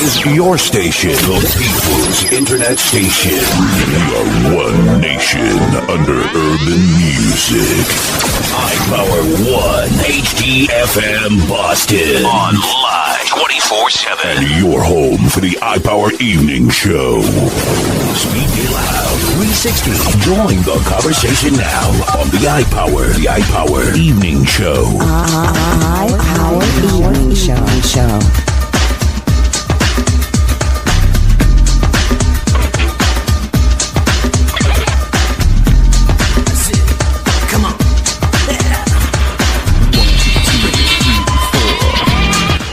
is your station, the people's internet station. We are one nation under urban music. iPower 1 HDFM Boston. Online 24/7. And your home for the iPower Evening Show. Speak loud 360. Join the conversation now on the iPower Evening Show. iPower Evening Show.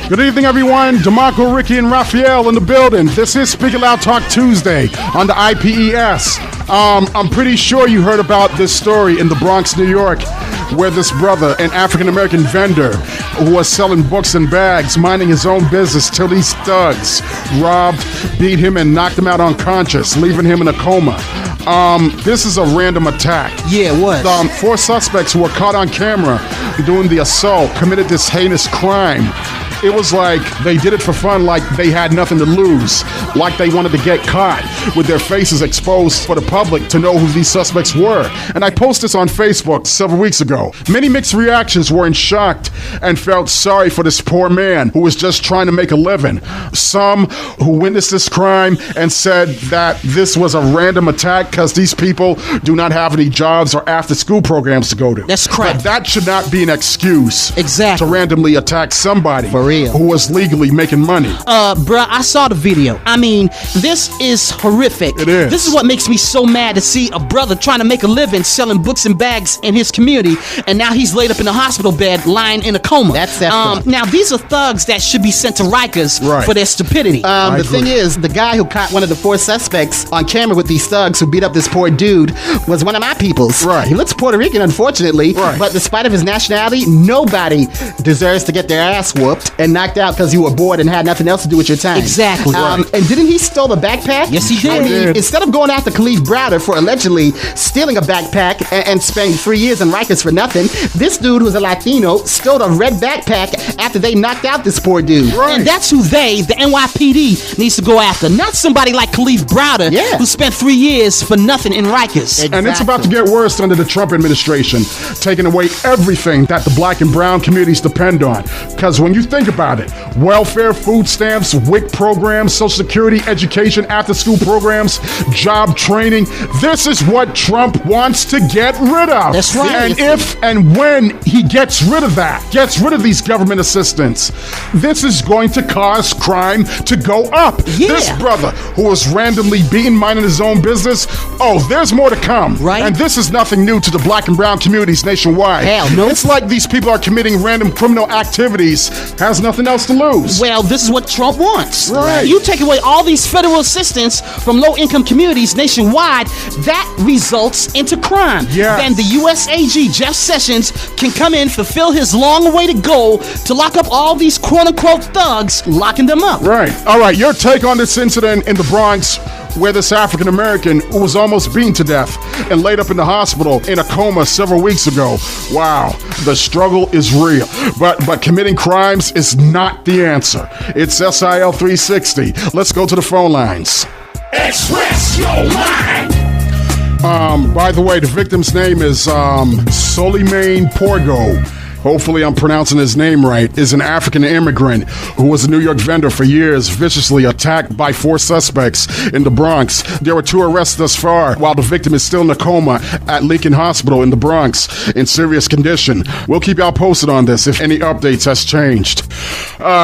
Good evening, everyone. DeMarco, Ricky, and Raphael in the building. This is Speak It Loud Talk Tuesday on the IPES. I'm pretty sure you heard about this story in the Bronx, New York, where this brother, an African-American vendor who was selling books and bags, minding his own business, till these thugs robbed, beat him, and knocked him out unconscious, leaving him in a coma. This is a random attack. Yeah, it was. 4 suspects who were caught on camera doing the assault committed this heinous crime. It was like they did it for fun, like they had nothing to lose, like they wanted to get caught with their faces exposed for the public to know who these suspects were. And I posted this on Facebook several weeks ago. Many mixed reactions were in shock and felt sorry for this poor man who was just trying to make a living. Some who witnessed this crime and said that this was a random attack because these people do not have any jobs or after-school programs to go to. That's correct. But that should not be an excuse Exactly. to randomly attack somebody For real. who was legally making money. Bruh, I saw the video. I mean, this is horrific. It is. This is what makes me so mad to see a brother trying to make a living selling books and bags in his community, and now he's laid up in a hospital bed lying in a coma. That's that. Now, these are thugs that should be sent to Rikers Right. for their stupidity. The thing is, the guy who caught one of the 4 suspects on camera with these thugs who beat up this poor dude was one of my peoples. Right. He looks Puerto Rican, unfortunately. Right. But despite of his nationality, nobody deserves to get their ass whooped and knocked out because you were bored and had nothing else to do with your time. Exactly. And didn't he steal the backpack? Yes, he did. I mean, did. instead of going after Khalif Browder for allegedly stealing a backpack and spending 3 years in Rikers for nothing, this dude who's a Latino stole a red backpack after they knocked out this poor dude. Right. And that's who the NYPD, needs to go after. Not somebody like Khalif Browder, Yeah. who spent 3 years for nothing in Rikers. And it's about to get worse under the Trump administration, taking away everything that the black and brown communities depend on. Because when you think about it, welfare, food stamps, WIC programs, Social Security, education, after-school programs, job training, this is what Trump wants to get rid of. That's right. And if and when he gets rid of that, gets rid of these government assistance, this is going to cause crime to go up. Yeah. This brother who was randomly beaten, minding his own business, there's more to come. Right. And this is nothing new to the black and brown communities nationwide. Hell no. It's like these people are committing random criminal activities, has nothing else to lose. Well, this is what Trump wants. Right. You take away all these federal assistance from low-income communities nationwide, that results into crime. Yes. Then the U.S. AG, Jeff Sessions, can come in, fulfill his long-awaited goal to lock up all these quote-unquote thugs, locking them up. Right. All right, your take on this incident in the Bronx where this African-American who was almost beaten to death and laid up in the hospital in a coma several weeks ago. Wow, the struggle is real. But committing crimes is not the answer. It's SIL 360. Let's go to the phone lines. Express your mind. By the way, the victim's name is Solimane Porgo. Hopefully I'm pronouncing his name right, is an African immigrant who was a New York vendor for years, viciously attacked by 4 suspects in the Bronx. There were 2 arrests thus far, while the victim is still in a coma at Lincoln Hospital in the Bronx in serious condition. We'll keep y'all posted on this if any updates has changed.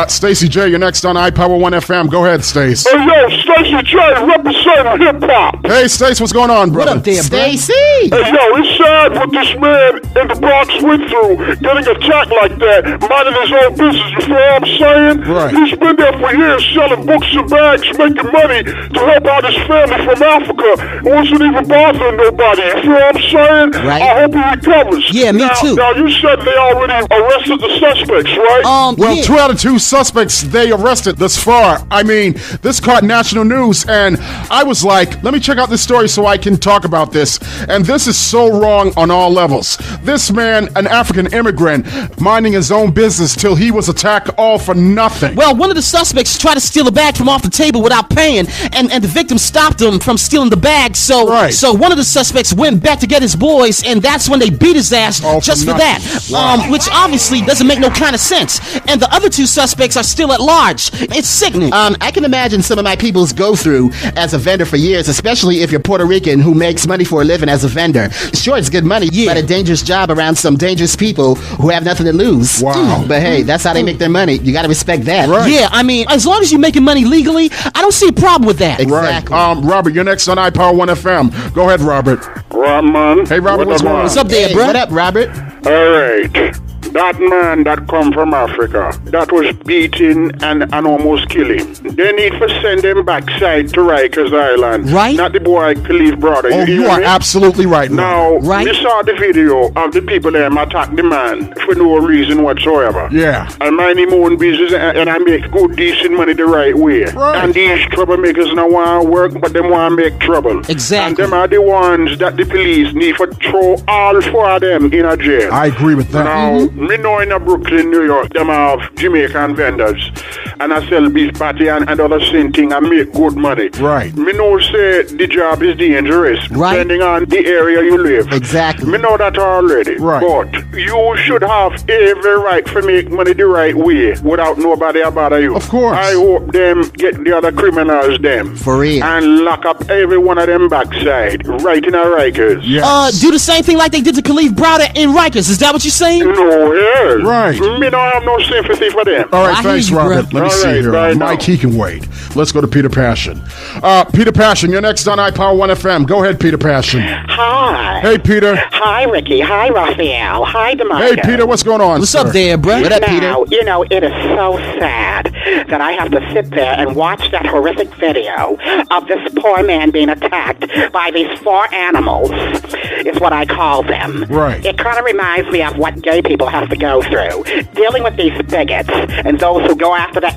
Stacey J, you're next on iPower 1 FM. Go ahead, Stace. Hey, yo, Stacey J, representing hip-hop. Hey, Stace, what's going on, brother? What up there, bro? Stacy! Hey, yo, it's sad what this man in the Bronx went through, getting attacked like that, minding his own business, you feel what I'm saying? Right. He's been there for years selling books and bags, making money to help out his family from Africa. It wasn't even bothering nobody, you feel what I'm saying? Right. I hope he recovers. Yeah, me too. Now, you said they already arrested the suspects, right? Well, yeah. 2 out of 2 suspects they arrested thus far. I mean, this caught national news, and I was like, let me check out this story so I can talk about this. And this is so wrong on all levels. This man, an African immigrant, man minding his own business till he was attacked all for nothing. Well, one of the suspects tried to steal a bag from off the table without paying, and the victim stopped him from stealing the bag. So one of the suspects went back to get his boys, and that's when they beat his ass just for that. Wow. Which obviously doesn't make no kind of sense. And the other two suspects are still at large. It's sickening. I can imagine some of my people's go through as a vendor for years, especially if you're Puerto Rican who makes money for a living as a vendor. Sure, it's good money, but a dangerous job around some dangerous people who have nothing to lose. Wow. But hey, that's how they make their money. You got to respect that. Right. Yeah, I mean, as long as you're making money legally, I don't see a problem with that. Exactly. Right. Robert, you're next on iPower 1 FM. Go ahead, Robert. Right, man. Hey, Robert, what's going on? What's up there, Hey, bro? what up, Robert? All right. That man that come from Africa, that was beaten and almost kill him. They need to send them backside to Rikers Island. Right. Not the boy Khalif brother. Oh, you hear are me? absolutely right. Now, Right. we saw the video of the people them attack the man for no reason whatsoever. Yeah. I mind him own business and I make good, decent money the right way. Right. And these troublemakers don't want to work, but them want to make trouble. Exactly. And them are the ones that the police need to throw all four of them in a jail. I agree with that. Now, me know in Brooklyn, New York, them have Jamaican vendors. And I sell beef patty and other same thing and make good money. Right. Me know say the job is dangerous, Right. depending on the area you live. Exactly. Me know that already. Right. But you should have every right to make money the right way without nobody bother you. Of course. I hope them get the other criminals them. For real. And lock up every one of them backside, right in a Rikers. Yes. Do the same thing like they did to Khalif Browder in Rikers. Is that what you're saying? No, hell. Right. Me don't have no sympathy for them. All right, I hear thanks, you, Robert. bro. Let me All see right, here. bye Mike, now. he can wait. Let's go to Peter Passion. Peter Passion, you're next on iPower 1 FM. Go ahead, Peter Passion. Hi. Hey, Peter. Hi, Ricky. Hi, Raphael. Hi, DeMarco. Hey, Peter, what's going on, What's sir? up there, bro? What up, Peter? Now, you know, it is so sad that I have to sit there and watch that horrific video of this poor man being attacked by these four animals, is what I call them. Right. It kind of reminds me of what gay people have to go through, dealing with these bigots and those who go after the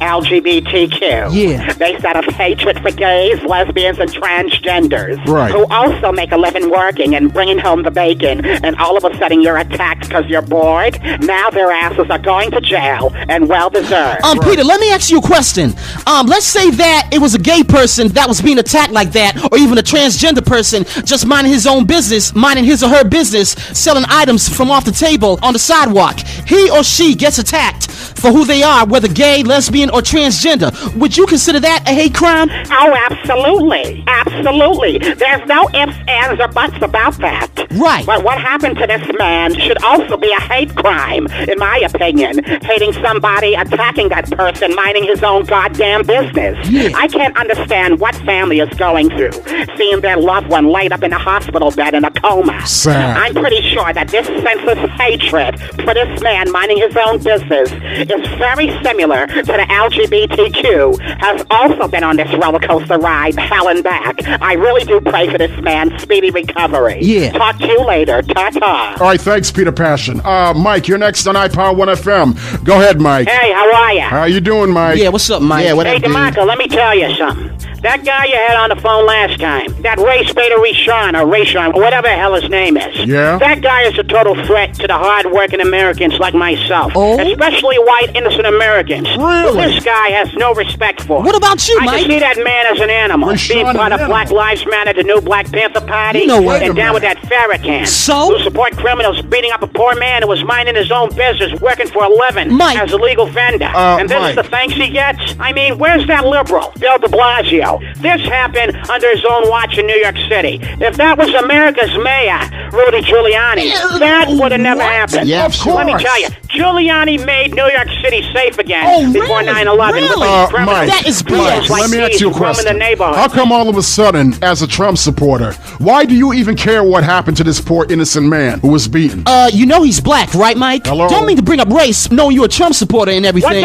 LGBTQ. Yeah. They set up hatred for gays, lesbians, and transgenders. Right. Who also make a living working and bringing home the bacon, and all of a sudden you're attacked because you're bored. Now their asses are going to jail, and well deserved. Peter, let me ask you a question. Let's say that it was a gay person that was being attacked like that, or even a transgender person just minding his own business, minding his or her business, selling items from off the table on the sidewalk. He or she gets attacked for who they are, whether gay, lesbian, or transgender. Would you consider that a hate crime? Oh, absolutely. Absolutely. There's no ifs, ands, or buts about that. Right. But what happened to this man should also be a hate crime, in my opinion. Hating somebody, attacking that person, minding his own goddamn business. Yeah. I can't understand what family is going through, seeing their loved one laid up in a hospital bed in a coma. Sad. I'm pretty sure that this senseless hatred for this man minding his own business is very similar to the LGBTQ, has also been on this roller coaster ride, hell and back. I really do pray for this man's speedy recovery. Yeah. Talk to you later. Ta-ta. All right, thanks, Peter Passion. Mike, you're next on iPower 1 FM. Go ahead, Mike. Hey, how are ya? How you doing, Mike? Yeah, what's up, Mike? Yeah, what Hey, up, dude? DeMarco, let me tell you something. That guy you had on the phone last time, that Ray Spader Rishon, or Rayshon, whatever the hell his name is. Yeah? That guy is a total threat to the hard-working Americans like myself. Oh? Especially white, innocent Americans. Really? This guy has no respect for. What about you, I Mike? can see that man as an animal. Rashon Being part an of Black animal. Lives Matter, the new Black Panther Party. You know what? And down with that Farrakhan. So? Who support criminals beating up a poor man who was minding his own business, working for a living Mike. as a legal vendor. And this Mike. is the thanks he gets? I mean, where's that liberal, Bill de Blasio? This happened under his own watch in New York City. If that was America's mayor, Rudy Giuliani, that would have never happened. Yeah, of Let me course. tell you, Giuliani made New York City safe again Oh, before really? 9/11 with Really? these criminals. Mike, That is Mike, BS. like let me ask these you a roaming question. the neighborhood. How come all of a sudden, as a Trump supporter, why do you even care what happened to this poor innocent man who was beaten? You know he's black, right, Mike? Hello? Don't mean to bring up race, knowing you're a Trump supporter and everything.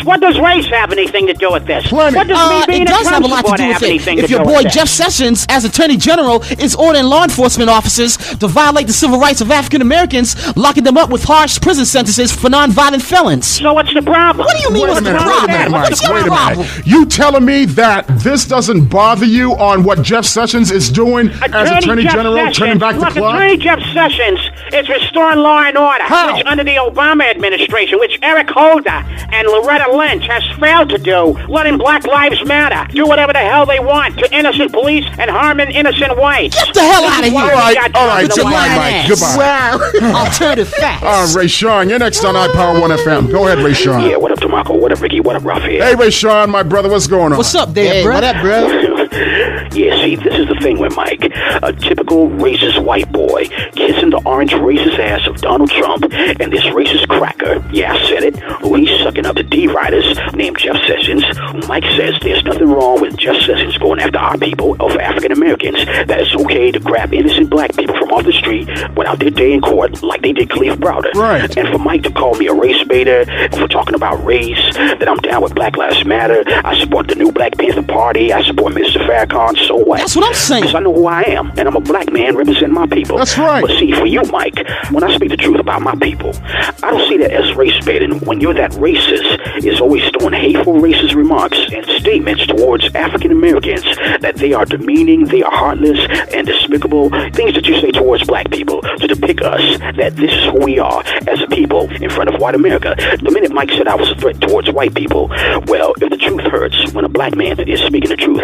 What does race have anything to do with this? Plenty. What does me being It a does Trump have a lot to supporter do have with anything it. If to your do boy with this? Jeff Sessions, as Attorney General, is ordering law enforcement officers to violate the civil rights of African Americans, locking them up with harsh prison sentences for non-violent felons. So what's the problem? What do you mean what's the Wait a problem? minute, What's Mike. the Wait a problem? minute. You telling me that this doesn't bother you on what Jeff Sessions is doing as Attorney Jeff General, Sessions, turning back the look, clock? Attorney Jeff Sessions is restoring law and order, How? which under the Obama administration, which Eric Holder and Loretta Lynch has failed to do, letting Black Lives Matter do whatever the hell they want to innocent police and harming innocent whites. Get the hell out of here. All right, With your goodbye, lying Mike. ass. Goodbye. Wow. Alternative facts. Ray Sean, you're next on iPower 1 FM. Go ahead, Ray Sean. Yeah, what up, DeMarco? What up, Ricky? What up, Raphael? Hey, Ray Sean, my brother, what's going on? What's up there, Hey, bro? what up, bro? Yeah, see, this is the thing with Mike. A typical racist white boy kissing the orange racist ass of Donald Trump and this racist cracker, yeah, I said it, who he's sucking up to D-Riders named Jeff Sessions. Mike says there's nothing wrong with Jeff Sessions going after our people of African Americans, that it's okay to grab innocent black people from off the street without their day in court like they did Khalif Browder. Right. And for Mike to call me a race baiter for talking about race, that I'm down with Black Lives Matter, I support the new Black Panther Party, I support Mr. Farrakhan, so what? That's what I'm saying. Because I know who I am, and I'm a black man representing my people. That's right. But see, for you, Mike, when I speak the truth about my people, I don't see that as race baiting. When you're that racist, is always throwing hateful racist remarks and statements towards African Americans that they are demeaning, they are heartless and despicable, things that you say towards black people to depict us, that this is who we are as a people in front of white America. The minute Mike said I was a threat towards white people, well, if the truth hurts when a black man is speaking the truth,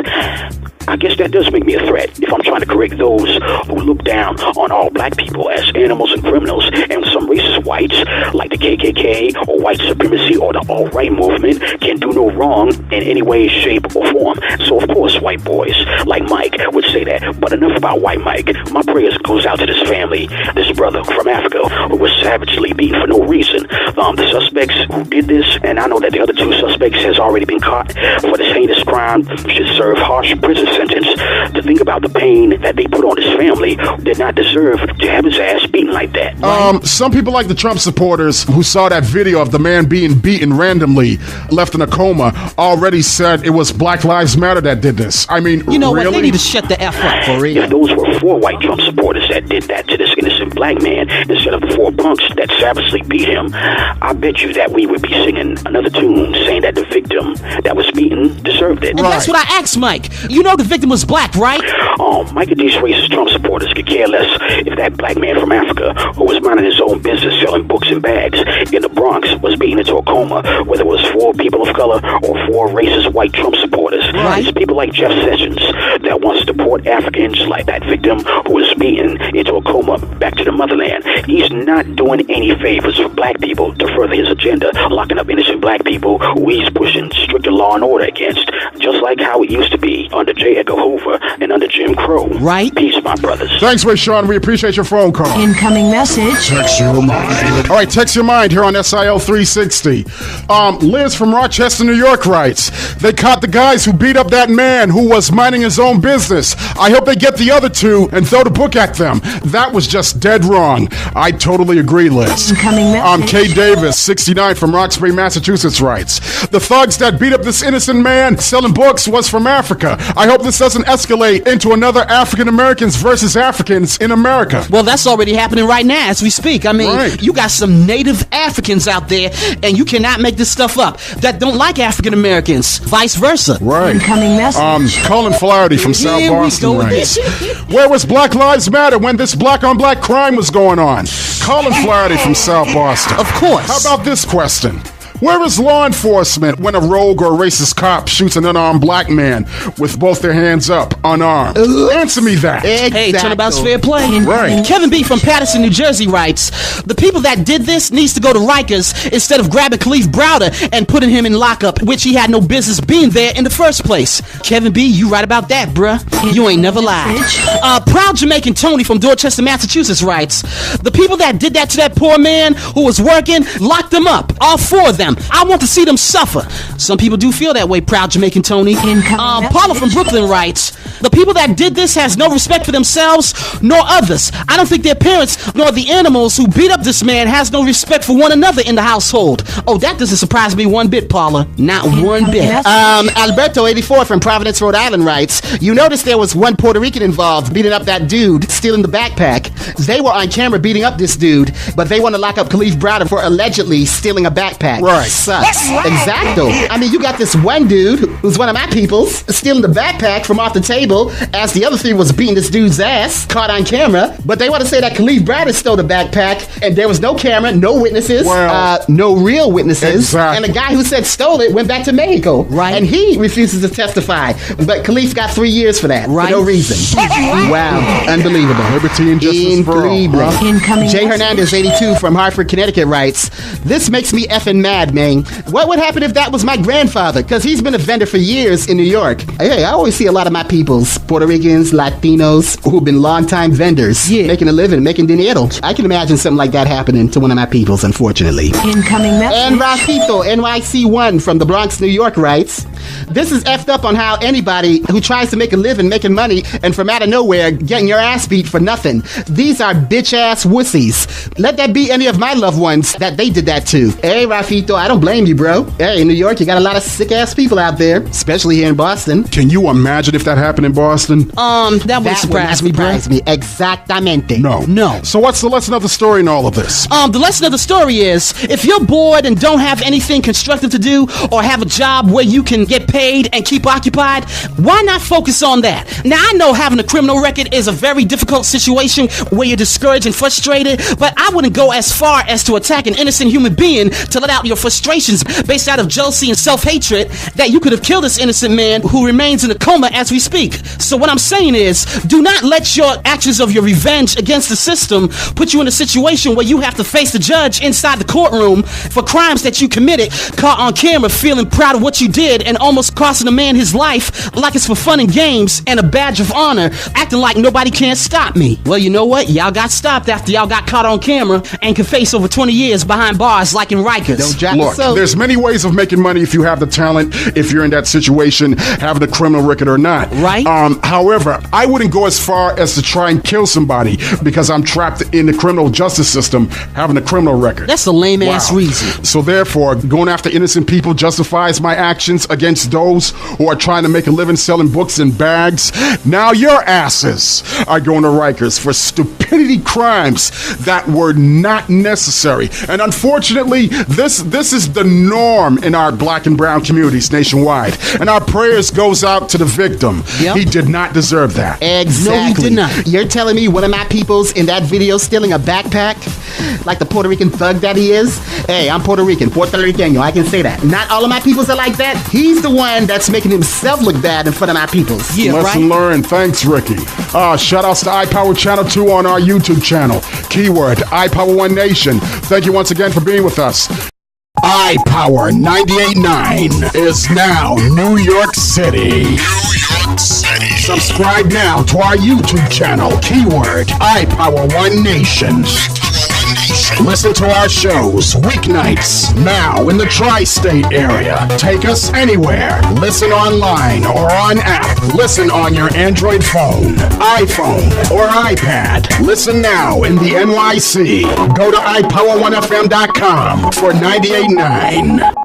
I guess that does make me a threat if I'm trying to correct those who look down on all black people as animals and criminals, and some racist whites like the KKK or white supremacy or the alt-right movement can do no wrong in any way, shape, or form. So of course white boys like Mike would say that. But enough about white Mike. My prayers goes out to this family, this brother from Africa who was savagely beaten for no reason. The suspects who did this, and I know that the other two suspects has already been caught for this heinous crime, should serve harsh prison sentence. To think about the pain that they put on his family, who did not deserve to have his ass beaten like that. Some people like the Trump supporters who saw that video of the man being beaten randomly, left in a coma, already said it was Black Lives Matter that did this. I mean, You know really? what? They need to shut the F up for real. If those were 4 white Trump supporters that did that to this innocent black man instead of the 4 punks that savagely beat him, I bet you that we would be singing another tune saying that the victim that was beaten deserved it. And that's what I asked Mike. You know the victim was black, right? Mike and these racist Trump supporters could care less if that black man from Africa who was minding his own business selling books and bags in the Bronx was beaten into a coma, whether it was 4 people of color or 4 racist white Trump supporters. Right. It's people like Jeff Sessions that wants to deport Africans like that victim who was beaten into a coma back to the motherland. He's not doing any favors for black people to further his agenda, locking up innocent black people who he's pushing stricter law and order against, just like how it used to be under J. Edgar Hoover and under Jim Crow. Right. Peace, my brothers. Thanks, Ray Sean. We appreciate your phone call. Incoming message. Text your mind. All right, text your mind here on SIL 360. Liz from Rochester, New York writes, they caught the guys who beat up that man who was minding his own business. I hope they get the other 2 and throw the book at them. That was just dead wrong. I totally agree, Liz. Incoming message. Kay Davis, 69 from Roxbury, Massachusetts writes, the thugs that beat up this innocent man selling books was from Africa. I hope this doesn't escalate into another African Americans versus Africans in America. Well, that's already happening right now as we speak. I mean, Right. You got some native Africans out there, and you cannot make this stuff up, that don't like African Americans, vice versa. Right. Incoming message. Colin Flaherty from South Here we Boston go writes, again. where was Black Lives Matter when this black-on-black crime was going on? Colin Flaherty from South Boston. Of course. How about this question? Where is law enforcement when a rogue or racist cop shoots an unarmed black man with both their hands up, unarmed? Answer me that. Hey, turnabout's fair play. Right. Kevin B. from Patterson, New Jersey writes, the people that did this needs to go to Rikers instead of grabbing Khalif Browder and putting him in lockup, which he had no business being there in the first place. Kevin B., you right about that, bruh. You ain't never lied. Proud Jamaican Tony from Dorchester, Massachusetts writes, the people that did that to that poor man who was working, locked them up. All 4 of them. Damn, I want to see them suffer. Some people do feel that way, proud Jamaican Tony. Paula from Brooklyn writes, the people that did this has no respect for themselves nor others. I don't think their parents nor the animals who beat up this man has no respect for one another in the household. Oh, that doesn't surprise me one bit, Paula. Not one bit. Alberto, 84 from Providence, Rhode Island writes, you noticed there was one Puerto Rican involved beating up that dude, stealing the backpack. They were on camera beating up this dude, but they want to lock up Khalif Browder for allegedly stealing a backpack. Right. Sucks. Exacto. I mean, you got this one dude who's one of my peoples stealing the backpack from off the table as the other three was beating this dude's ass, caught on camera, but they want to say that Khalif Browder stole the backpack and there was no camera, no witnesses, no real witnesses. Exactly. And the guy who said stole it went back to Mexico. Right. And he refuses to testify. But Khalif got 3 years for that. Right. For no reason. Wow. Unbelievable. Liberty and justice for all. Incoming Jay message. Hernandez, 82 from Hartford, Connecticut writes, this makes me effing mad, man. What would happen if that was my grandfather? Because he's been a vendor for years in New York. Hey, I always see a lot of my peoples, Puerto Ricans, Latinos, who've been longtime vendors, making a living, making dinero. I can imagine something like that happening to one of my peoples, unfortunately. Incoming message. And Rafito, NYC1 from the Bronx, New York writes, this is effed up on how anybody who tries to make a living, making money, and from out of nowhere, getting your ass beat for nothing. These are bitch-ass wussies. Let that be any of my loved ones that they did that to. Hey, Rafito, I don't blame you, bro. Hey, in New York, you got a lot of sick-ass people out there, especially here in Boston. Can you imagine if that happened in Boston? That would surprise me, bro. Exactamente. No. So what's the lesson of the story in all of this? The lesson of the story is, if you're bored and don't have anything constructive to do or have a job where you can get paid and keep occupied, why not focus on that? Now, I know having a criminal record is a very difficult situation where you're discouraged and frustrated, but I wouldn't go as far as to attack an innocent human being to let out your frustrations based out of jealousy and self-hatred that you could have killed this innocent man who remains in a coma as we speak. So what I'm saying is, do not let your actions of your revenge against the system put you in a situation where you have to face the judge inside the courtroom for crimes that you committed, caught on camera, feeling proud of what you did and almost costing a man his life like it's for fun and games and a badge of honor, acting like nobody can't stop me. Well, you know what? Y'all got stopped after y'all got caught on camera and can face over 20 years behind bars like in Rikers. Look, there's many ways of making money if you have the talent, if you're in that situation, having a criminal record or not. Right. However, I wouldn't go as far as to try and kill somebody because I'm trapped in the criminal justice system having a criminal record. That's a lame-ass reason. So therefore, going after innocent people justifies my actions against those who are trying to make a living selling books and bags. Now your asses are going to Rikers for stupidity crimes that were not necessary. And unfortunately, this is the norm in our black and brown communities nationwide. And our prayers goes out to the victim. Yep. He did not deserve that. Exactly. No, he did not. You're telling me one of my peoples in that video stealing a backpack like the Puerto Rican thug that he is? Hey, I'm Puerto Rican, Puerto Riqueño, I can say that. Not all of my peoples are like that. He's the one that's making himself look bad in front of my peoples. Yeah, Lesson right? learned. Thanks, Ricky. Shout outs to iPower Channel 2 on our YouTube channel. Keyword, iPower One Nation. Thank you once again for being with us. iPower 98.9 is now New York City. New York City. Subscribe now to our YouTube channel. Keyword, iPower One Nation. Listen to our shows weeknights now in the tri-state area. Take us anywhere. Listen online or on app. Listen on your Android phone, iPhone, or iPad. Listen now in the NYC. Go to iPower1FM.com for 98.9.